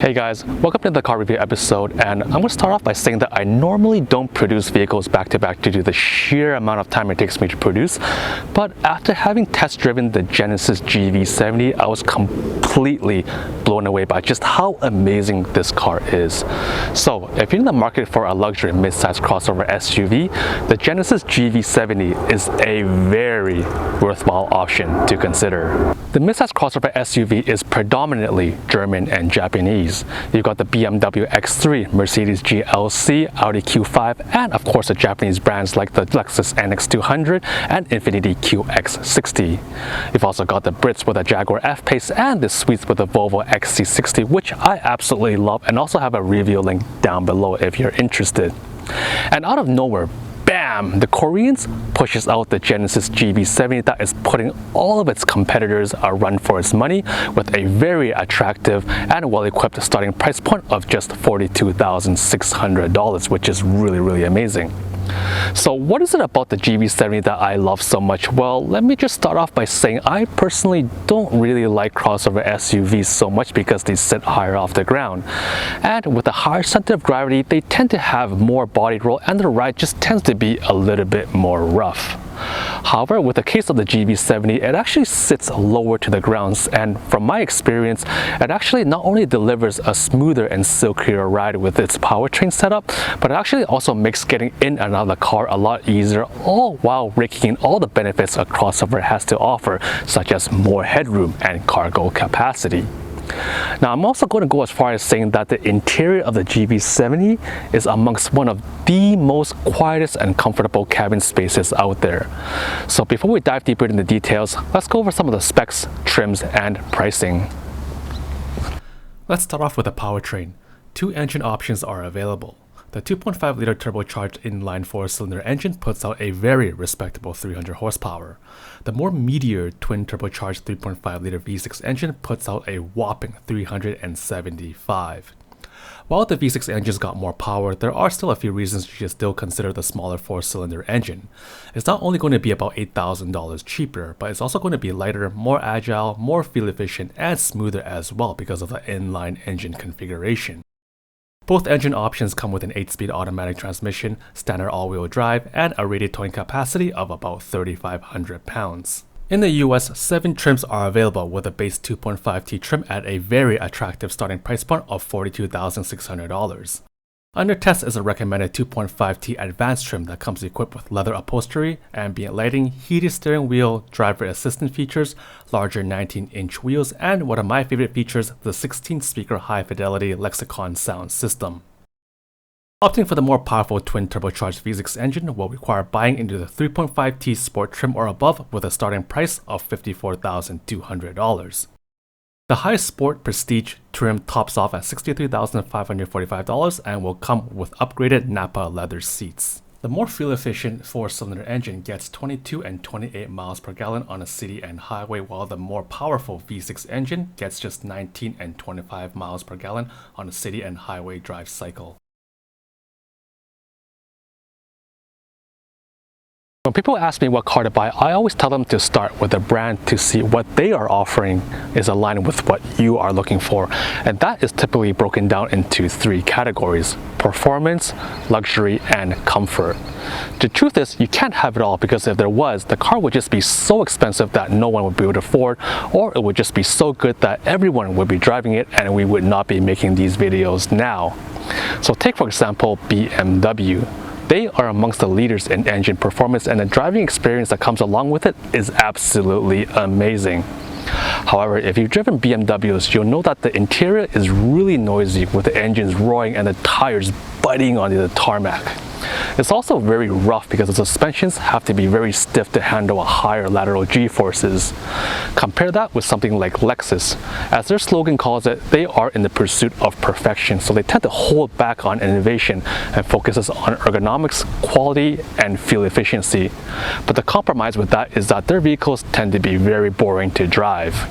Hey guys, welcome to the car review episode, and I'm going to start off by saying that I normally don't produce vehicles back to back due to the sheer amount of time it takes me to produce, but after having test driven the Genesis GV70, I was completely blown away by just how amazing this car is. So if you're in the market for a luxury mid-size crossover SUV, the Genesis GV70 is a very worthwhile option to consider. The mid-size crossover SUV is predominantly German and Japanese. You've got the BMW X3, Mercedes GLC, Audi Q5, and of course the Japanese brands like the Lexus NX200 and Infiniti QX60. You've also got the Brits with a Jaguar F-Pace and the Swedes with the Volvo XC60, which I absolutely love, and also have a review link down below if you're interested. And out of nowhere, bam! The Koreans pushes out the Genesis GV70 that is putting all of its competitors a run for its money with a very attractive and well-equipped starting price point of just $42,600, which is really amazing. So what is it about the GV70 that I love so much? Well, let me just start off by saying I personally don't really like crossover SUVs so much because they sit higher off the ground. And with a higher center of gravity, they tend to have more body roll and the ride just tends to be a little bit more rough. However, with the case of the GV70, it actually sits lower to the ground, and from my experience, it actually not only delivers a smoother and silkier ride with its powertrain setup, but it actually also makes getting in and out of the car a lot easier, all while raking in all the benefits a crossover has to offer, such as more headroom and cargo capacity. Now, I'm also going to go as far as saying that the interior of the GV70 is amongst one of the most quietest and comfortable cabin spaces out there. So before we dive deeper into the details, let's go over some of the specs, trims, and pricing. Let's start off with the powertrain. Two engine options are available. The 2.5-liter turbocharged inline 4-cylinder engine puts out a very respectable 300 horsepower. The more meatier twin turbocharged 3.5-liter V6 engine puts out a whopping 375. While the V6 engine's got more power, there are still a few reasons you should still consider the smaller 4-cylinder engine. It's not only going to be about $8,000 cheaper, but it's also going to be lighter, more agile, more fuel efficient, and smoother as well because of the inline engine configuration. Both engine options come with an 8-speed automatic transmission, standard all-wheel drive, and a rated towing capacity of about 3,500 pounds. In the US, 7 trims are available with a base 2.5T trim at a very attractive starting price point of $42,600. Under test is a recommended 2.5T advanced trim that comes equipped with leather upholstery, ambient lighting, heated steering wheel, driver assistant features, larger 19-inch wheels, and one of my favorite features, the 16-speaker high-fidelity Lexicon sound system. Opting for the more powerful twin turbocharged V6 engine will require buying into the 3.5T Sport trim or above with a starting price of $54,200. The High Sport Prestige trim tops off at $63,545 and will come with upgraded Nappa leather seats. The more fuel-efficient 4-cylinder engine gets 22 and 28 miles per gallon on a city and highway, while the more powerful V6 engine gets just 19 and 25 miles per gallon on a city and highway drive cycle. When people ask me what car to buy, I always tell them to start with a brand to see what they are offering is aligned with what you are looking for. And that is typically broken down into 3 categories: performance, luxury, and comfort. The truth is, you can't have it all, because if there was, the car would just be so expensive that no one would be able to afford, or it would just be so good that everyone would be driving it and we would not be making these videos now. So take for example BMW. They are amongst the leaders in engine performance, and the driving experience that comes along with it is absolutely amazing. However, if you've driven BMWs, you'll know that the interior is really noisy with the engines roaring and the tires biting onto the tarmac. It's also very rough because the suspensions have to be very stiff to handle a higher lateral G-forces. Compare that with something like Lexus. As their slogan calls it, they are in the pursuit of perfection, so they tend to hold back on innovation and focuses on ergonomics, quality, and fuel efficiency. But the compromise with that is that their vehicles tend to be very boring to drive.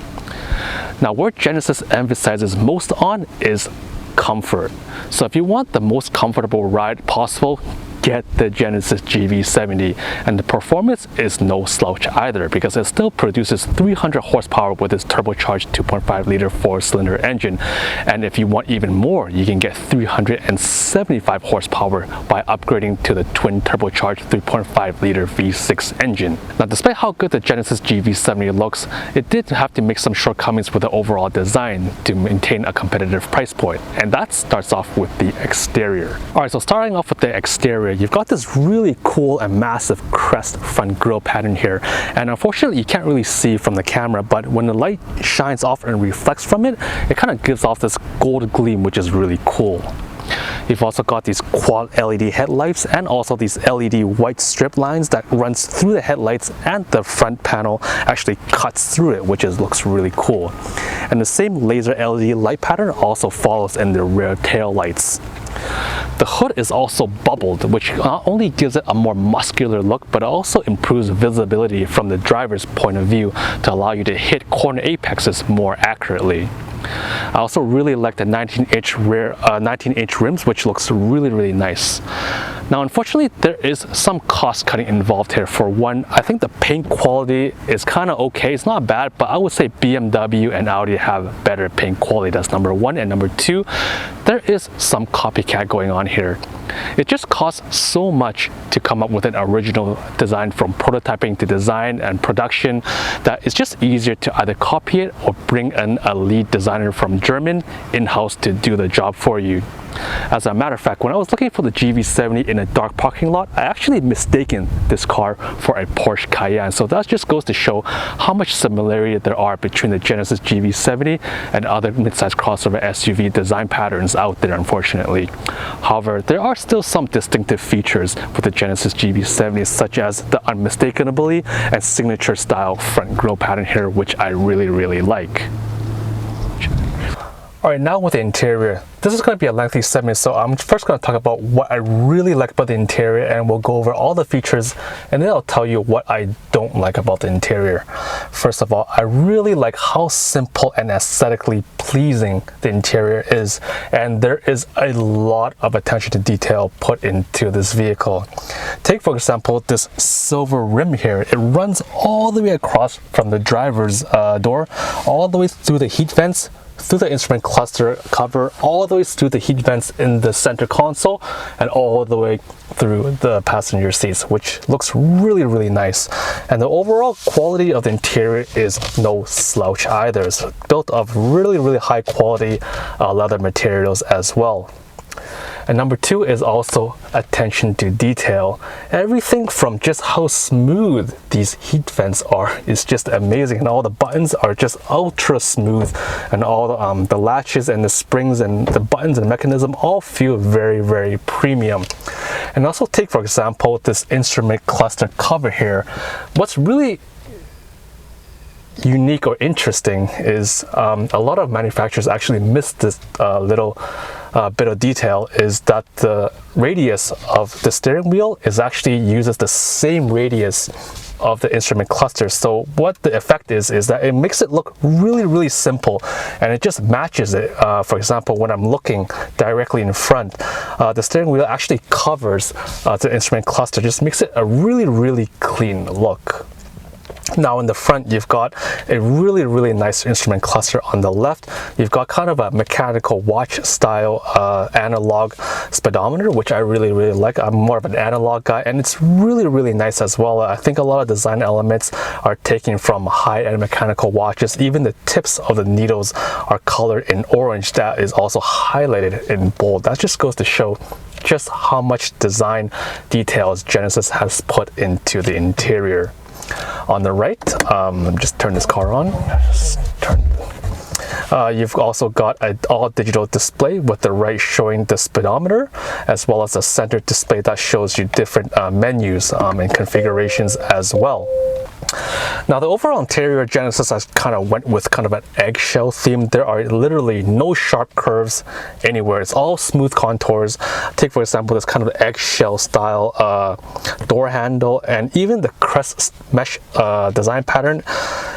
Now, where Genesis emphasizes most on is comfort. So if you want the most comfortable ride possible, get the Genesis GV70, and the performance is no slouch either because it still produces 300 horsepower with its turbocharged 2.5-liter 4-cylinder engine. And if you want even more, you can get 375 horsepower by upgrading to the twin turbocharged 3.5-liter V6 engine. Now, despite how good the Genesis GV70 looks, it did have to make some shortcomings with the overall design to maintain a competitive price point, and that starts off with the exterior. Alright, so starting off with the exterior, you've got this really cool and massive crest front grille pattern here, and unfortunately you can't really see from the camera, but when the light shines off and reflects from it, it kind of gives off this gold gleam, which is really cool. You've also got these quad LED headlights and also these LED white strip lines that runs through the headlights, and the front panel actually cuts through it, which looks really cool. And the same laser LED light pattern also follows in the rear tail lights. The hood is also bubbled, which not only gives it a more muscular look, but also improves visibility from the driver's point of view to allow you to hit corner apexes more accurately. I also really like the 19-inch rims, which looks really nice. Now, unfortunately, there is some cost cutting involved here. For one, I think the paint quality is kind of okay. It's not bad, but I would say BMW and Audi have better paint quality. That's number one. And number two, there is some copycat going on here. It just costs so much to come up with an original design, from prototyping to design and production, that it's just easier to either copy it or bring in a lead designer from German in-house to do the job for you. As a matter of fact, when I was looking for the GV70 in a dark parking lot, I actually mistaken this car for a Porsche Cayenne. So that just goes to show how much similarity there are between the Genesis GV70 and other midsize crossover SUV design patterns out there, unfortunately. However, there are still some distinctive features with the Genesis GV70, such as the unmistakably and signature style front grille pattern here, which I really like. Alright, now with the interior. This is going to be a lengthy segment, so I'm first going to talk about what I really like about the interior, and we'll go over all the features, and then I'll tell you what I don't like about the interior. First of all, I really like how simple and aesthetically pleasing the interior is, and there is a lot of attention to detail put into this vehicle. Take, for example, this silver rim here. It runs all the way across from the driver's door, all the way through the heat vents, through the instrument cluster cover, all the way through the heat vents in the center console, and all the way through the passenger seats, which looks really nice. And the overall quality of the interior is no slouch either. It's built of really high quality leather materials as well. And number two is also attention to detail. Everything from just how smooth these heat vents are is just amazing, and all the buttons are just ultra smooth, and all the latches and the springs and the buttons and mechanism all feel very premium. And also take, for example, this instrument cluster cover here. What's really unique or interesting is a lot of manufacturers actually miss this little bit of detail, is that the radius of the steering wheel is actually uses the same radius of the instrument cluster. So what the effect is that it makes it look really simple, and it just matches it. For example, when I'm looking directly in front, the steering wheel actually covers the instrument cluster, just makes it a really clean look. Now in the front, you've got a really nice instrument cluster on the left. You've got kind of a mechanical watch style analog speedometer, which I really like. I'm more of an analog guy, and it's really nice as well. I think a lot of design elements are taken from high-end mechanical watches. Even the tips of the needles are colored in orange. That is also highlighted in bold. That just goes to show just how much design details Genesis has put into the interior. On the right, just turn this car on. You've also got an all-digital display with the right showing the speedometer, as well as a center display that shows you different menus and configurations as well. Now the overall interior, Genesis has kind of went with kind of an eggshell theme. There are literally no sharp curves anywhere. It's all smooth contours. Take, for example, this kind of eggshell style door handle, and even the crest mesh design pattern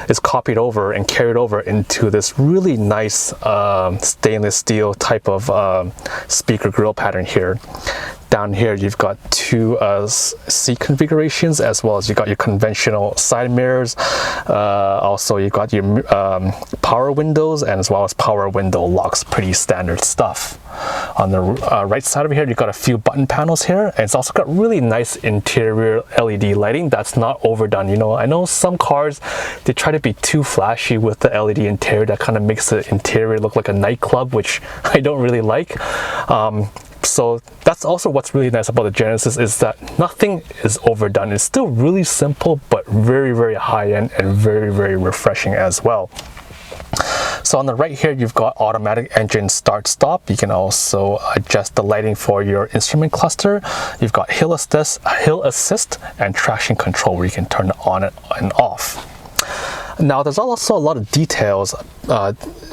is copied over and carried over into this really nice stainless steel type of speaker grille pattern here. Down here, you've got two seat configurations, as well as you got your conventional side mirrors. Also, you got your power windows, and as well as power window locks, pretty standard stuff. On the right side of here, you've got a few button panels here, and it's also got really nice interior LED lighting that's not overdone. You know, I know some cars, they try to be too flashy with the LED interior. That kind of makes the interior look like a nightclub, which I don't really like. So that's also what's really nice about the Genesis, is that nothing is overdone. It's still really simple, but very, very high-end and very, very refreshing as well. So on the right here, you've got automatic engine start-stop. You can also adjust the lighting for your instrument cluster. You've got hill assist and traction control, where you can turn it on and off. Now, there's also a lot of details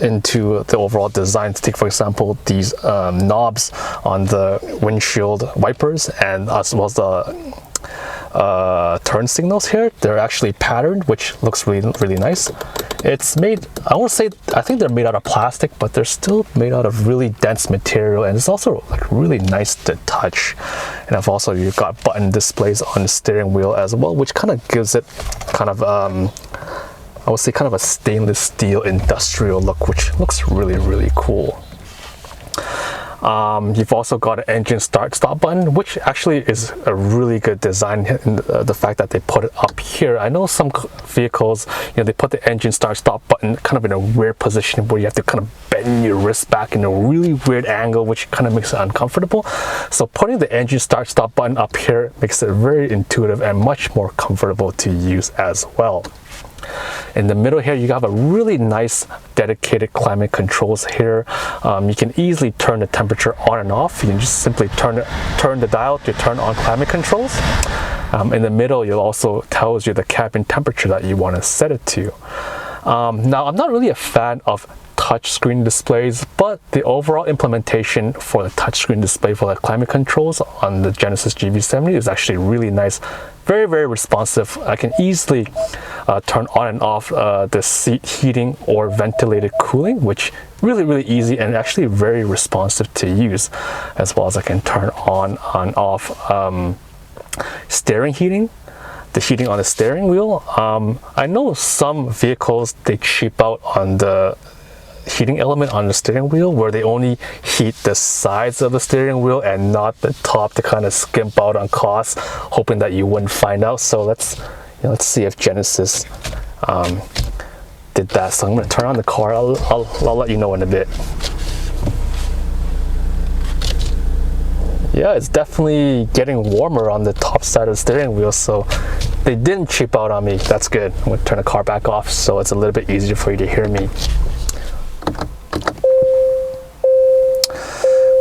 into the overall design. Take, for example, these knobs on the windshield wipers, and as well as the turn signals here. They're actually patterned, which looks really, really nice. It's made, I think they're made out of plastic, but they're still made out of really dense material, and it's also like really nice to touch. And you've got button displays on the steering wheel as well, which kind of gives it kind of I would say kind of a stainless steel industrial look, which looks really, really cool. You've also got an engine start-stop button, which actually is a really good design in the fact that they put it up here. I know some vehicles, you know, they put the engine start-stop button kind of in a weird position where you have to kind of bend your wrist back in a really weird angle, which kind of makes it uncomfortable. So putting the engine start-stop button up here makes it very intuitive and much more comfortable to use as well. In the middle here, you have a really nice dedicated climate controls here. You can easily turn the temperature on and off. You can just simply turn the dial to turn on climate controls. In the middle, it also tells you the cabin temperature that you want to set it to. Now, I'm not really a fan of touchscreen displays, but the overall implementation for the touchscreen display for the climate controls on the Genesis GV70 is actually really nice. Very, very responsive. I can easily turn on and off the seat heating or ventilated cooling, which really, really easy and actually very responsive to use. As well as I can turn on and off steering heating, the heating on the steering wheel. I know some vehicles, they cheap out on the heating element on the steering wheel, where they only heat the sides of the steering wheel and not the top, to kind of skimp out on costs, hoping that you wouldn't find out. So let's see if Genesis did that. So I'm going to turn on the car. I'll let you know in a bit. Yeah, it's definitely getting warmer on the top side of the steering wheel, so they didn't cheap out on me. That's good. I'm going to turn the car back off so it's a little bit easier for you to hear me.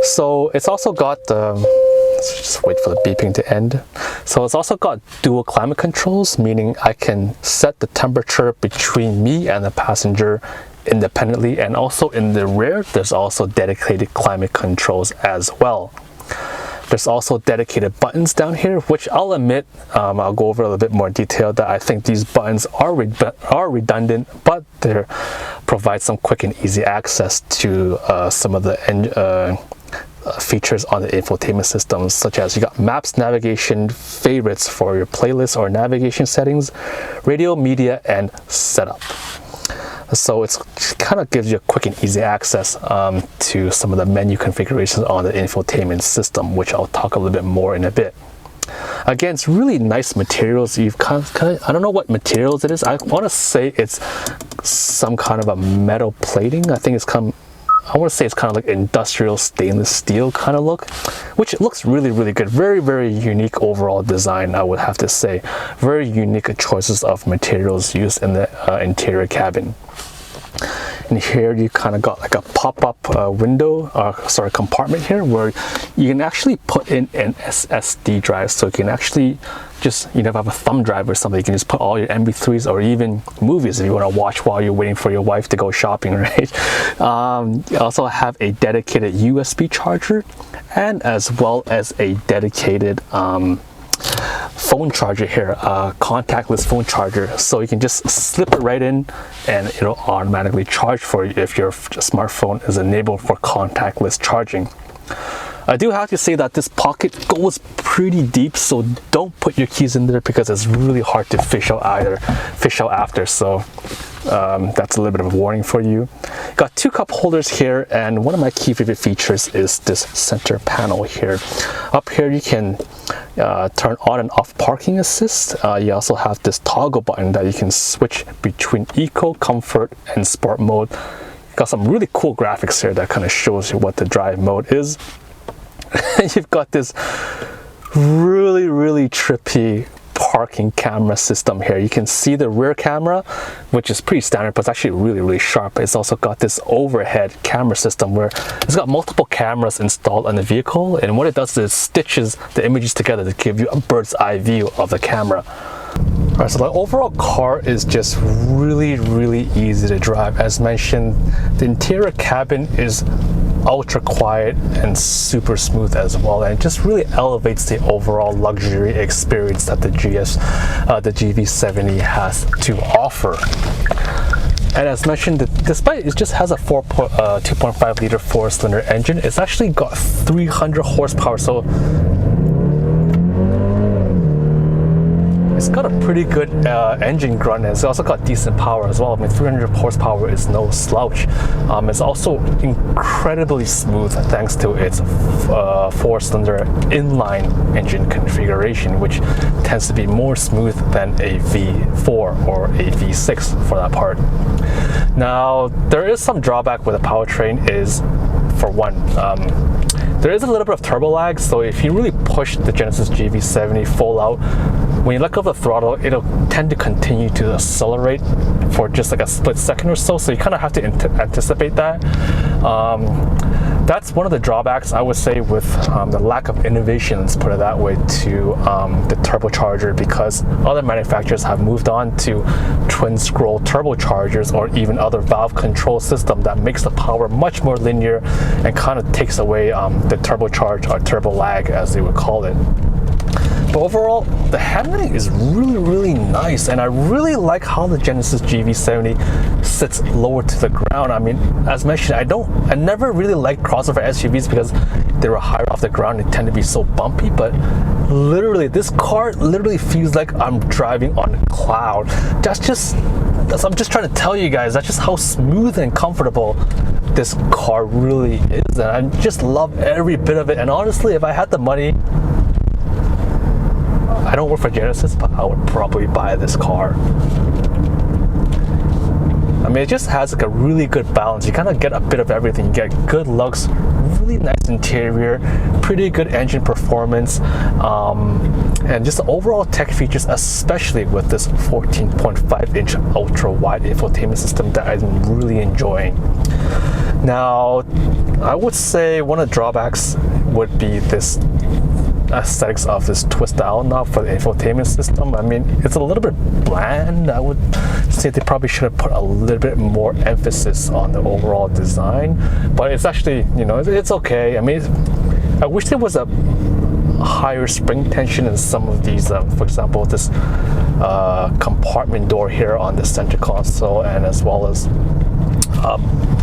So it's also got let's just wait for the beeping to end. So it's also got dual climate controls, meaning I can set the temperature between me and the passenger independently, and also in the rear there's also dedicated climate controls as well. There's also dedicated buttons down here, which I'll admit, I'll go over a little bit more detail, that I think these buttons are redundant, but they provide some quick and easy access to some of the features on the infotainment systems, such as you got maps, navigation, favorites for your playlist or navigation settings, radio, media, and setup. So it kind of gives you a quick and easy access to some of the menu configurations on the infotainment system, which I'll talk a little bit more in a bit. Again, it's really nice materials. You've kind of, I don't know what materials it is. I want to say it's some kind of a metal plating. I think it's I want to say it's kind of like industrial stainless steel kind of look, which looks really, really good. Very, very unique overall design, I would have to say. Very unique choices of materials used in the interior cabin. And here you kind of got like a pop-up compartment here, where you can actually put in an SSD drive. So you can actually just, have a thumb drive or something, you can just put all your MP3s or even movies if you want to watch while you're waiting for your wife to go shopping, right? You also have a dedicated USB charger, and as well as a dedicated phone charger here, contactless phone charger, so you can just slip it right in and it'll automatically charge for you if your smartphone is enabled for contactless charging. I do have to say that this pocket goes pretty deep, so don't put your keys in there because it's really hard to fish out after. So that's a little bit of a warning for you. Got 2 cup holders here, and one of my key favorite features is this center panel here. Up here you can turn on and off parking assist. You also have this toggle button that you can switch between eco, comfort, and sport mode. Got some really cool graphics here that kind of shows you what the drive mode is. And you've got this really trippy parking camera system here. You can see the rear camera, which is pretty standard, but it's actually really sharp. It's also got this overhead camera system where it's got multiple cameras installed on the vehicle, and what it does is it stitches the images together to give you a bird's eye view of the camera. Alright, so the overall car is just really easy to drive. As mentioned, the interior cabin is ultra quiet and super smooth as well, and it just really elevates the overall luxury experience that the GV70 has to offer. And as mentioned, despite it just has a 2.5 liter 4-cylinder engine, it's actually got 300 horsepower, so it's got a pretty good engine grunt, and it's also got decent power as well. I mean, 300 horsepower is no slouch. It's also incredibly smooth thanks to its 4-cylinder inline engine configuration, which tends to be more smooth than a V4 or a V6 for that part. Now, there is some drawback with the powertrain is, for one, there is a little bit of turbo lag, so if you really push the Genesis GV70 full out, when you let go of the throttle, it'll tend to continue to accelerate for just like a split second or so, so you kind of have to anticipate that. That's one of the drawbacks, I would say, with the lack of innovation, let's put it that way, to the turbocharger, because other manufacturers have moved on to twin scroll turbochargers or even other valve control system that makes the power much more linear and kind of takes away the turbocharge or turbo lag, as they would call it. But overall, the handling is really nice, and I really like how the Genesis GV70 sits lower to the ground. I mean, as mentioned, I never really liked crossover SUVs because they were higher off the ground. They tend to be so bumpy, but literally, this car literally feels like I'm driving on a cloud. I'm just trying to tell you guys, that's just how smooth and comfortable this car really is, and I just love every bit of it. And honestly, if I had the money, I don't work for Genesis, but I would probably buy this car. I mean, it just has like a really good balance. You kind of get a bit of everything. You get good looks, really nice interior, pretty good engine performance, and just the overall tech features, especially with this 14.5-inch ultra-wide infotainment system that I'm really enjoying. Now, I would say one of the drawbacks would be this aesthetics of this twist dial knob for the infotainment system. I mean, it's a little bit bland. I would say they probably should have put a little bit more emphasis on the overall design, but it's actually, you know, it's okay. I mean, I wish there was a higher spring tension in some of these, for example, this compartment door here on the center console, and as well as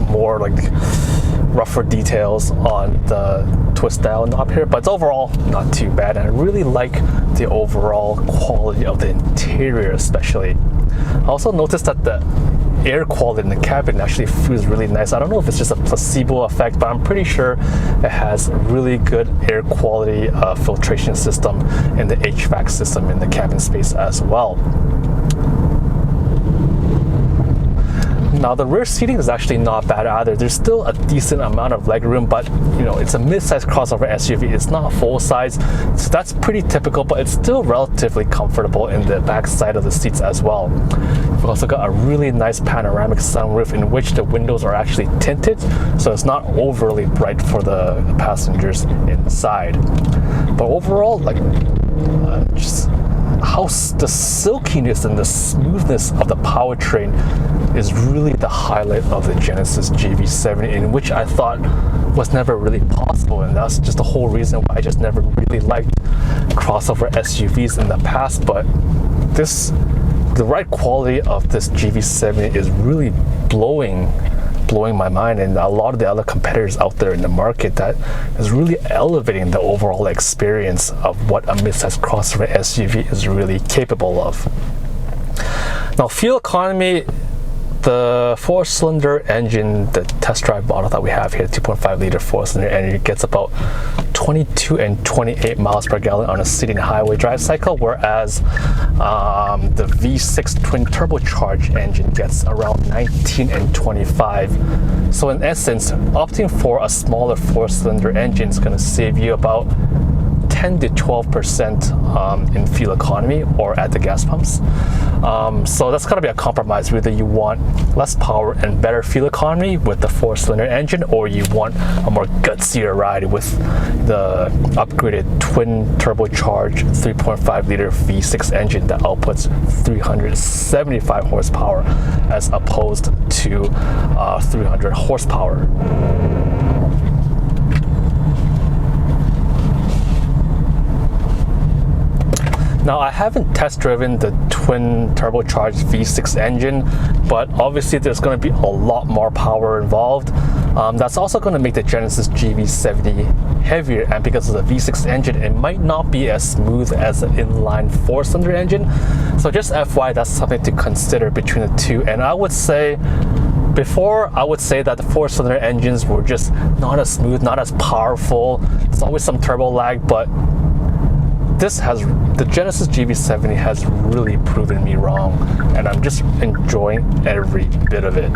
more like rougher details on the twist dial knob here, but it's overall not too bad, and I really like the overall quality of the interior especially. I also noticed that the air quality in the cabin actually feels really nice. I don't know if it's just a placebo effect, but I'm pretty sure it has really good air quality filtration system in the HVAC system in the cabin space as well. Now, the rear seating is actually not bad either. There's still a decent amount of legroom, but you know, it's a mid-size crossover SUV. It's not full size, so that's pretty typical, but it's still relatively comfortable in the back side of the seats as well. We've also got a really nice panoramic sunroof in which the windows are actually tinted, so it's not overly bright for the passengers inside. But overall, like, just how the silkiness and the smoothness of the powertrain is really the highlight of the Genesis GV70, in which I thought was never really possible, and that's just the whole reason why I just never really liked crossover SUVs in the past. But the ride quality of this GV70 is really blowing blowing my mind, and a lot of the other competitors out there in the market that is really elevating the overall experience of what a mid-size crossover SUV is really capable of. Now, fuel economy, the 4-cylinder engine, the test drive model that we have here, 2.5 liter 4-cylinder engine, gets about 22 and 28 miles per gallon on a city and highway drive cycle, whereas the V6 twin turbocharged engine gets around 19 and 25. So in essence, opting for a smaller 4-cylinder engine is going to save you about 10 to 12% in fuel economy or at the gas pumps. So that's got to be a compromise. Whether you want less power and better fuel economy with the 4-cylinder engine, or you want a more gutsier ride with the upgraded twin turbocharged 3.5 liter V6 engine that outputs 375 horsepower as opposed to 300 horsepower. Now, I haven't test driven the twin turbocharged V6 engine, but obviously there's going to be a lot more power involved. That's also going to make the Genesis GV70 heavier, and because of the V6 engine, it might not be as smooth as an inline 4-cylinder engine. So just FYI, that's something to consider between the two. And I would say, before, I would say that the 4-cylinder engines were just not as smooth, not as powerful. There's always some turbo lag, but the Genesis GV70 has really proven me wrong, and I'm just enjoying every bit of it.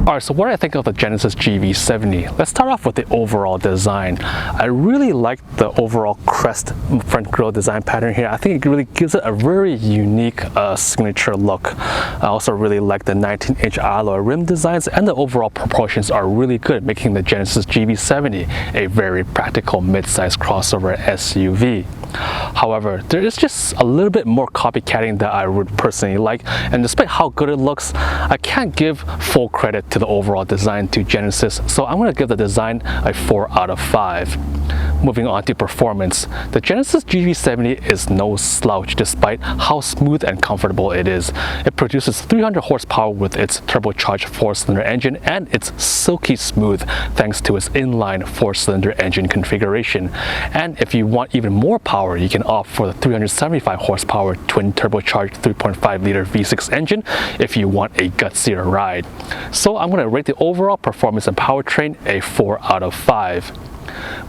Alright, so what do I think of the Genesis GV70? Let's start off with the overall design. I really like the overall crest front grille design pattern here. I think it really gives it a very unique signature look. I also really like the 19-inch alloy rim designs, and the overall proportions are really good, making the Genesis GV70 a very practical mid-size crossover SUV. However, there is just a little bit more copycatting that I would personally like, and despite how good it looks, I can't give full credit to the overall design to Genesis, so I'm going to give the design a 4 out of 5. Moving on to performance, the Genesis GV70 is no slouch despite how smooth and comfortable it is. It produces 300 horsepower with its turbocharged 4-cylinder engine, and it's silky smooth thanks to its inline 4-cylinder engine configuration. And if you want even more power, you can opt for the 375 horsepower twin turbocharged 3.5 liter V6 engine if you want a gutsier ride. So I'm going to rate the overall performance and powertrain a 4 out of 5.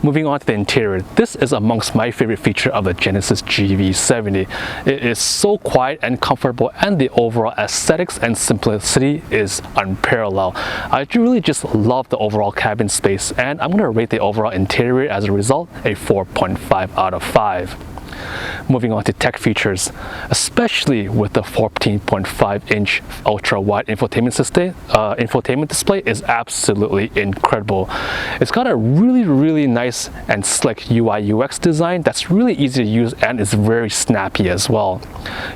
Moving on to the interior, this is amongst my favorite feature of the Genesis GV70. It is so quiet and comfortable, and the overall aesthetics and simplicity is unparalleled. I really just love the overall cabin space, and I'm going to rate the overall interior as a result a 4.5 out of 5. Moving on to tech features, especially with the 14.5-inch ultra-wide infotainment display is absolutely incredible. It's got a really nice and slick UI UX design that's really easy to use, and is very snappy as well.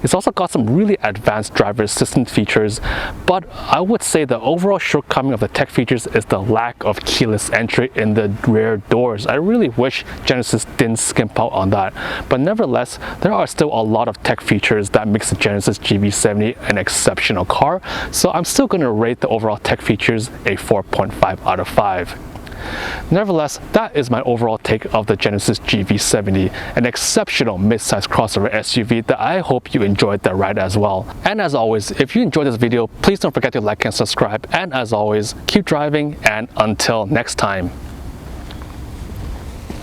It's also got some really advanced driver assistance features, but I would say the overall shortcoming of the tech features is the lack of keyless entry in the rear doors. I really wish Genesis didn't skimp out on that, but nevertheless, there are still a lot of tech features that makes the Genesis GV70 an exceptional car, so I'm still going to rate the overall tech features a 4.5 out of 5. Nevertheless, that is my overall take of the Genesis GV70, an exceptional mid-size crossover SUV that I hope you enjoyed the ride as well. And as always, if you enjoyed this video, please don't forget to like and subscribe, and as always, keep driving, and until next time.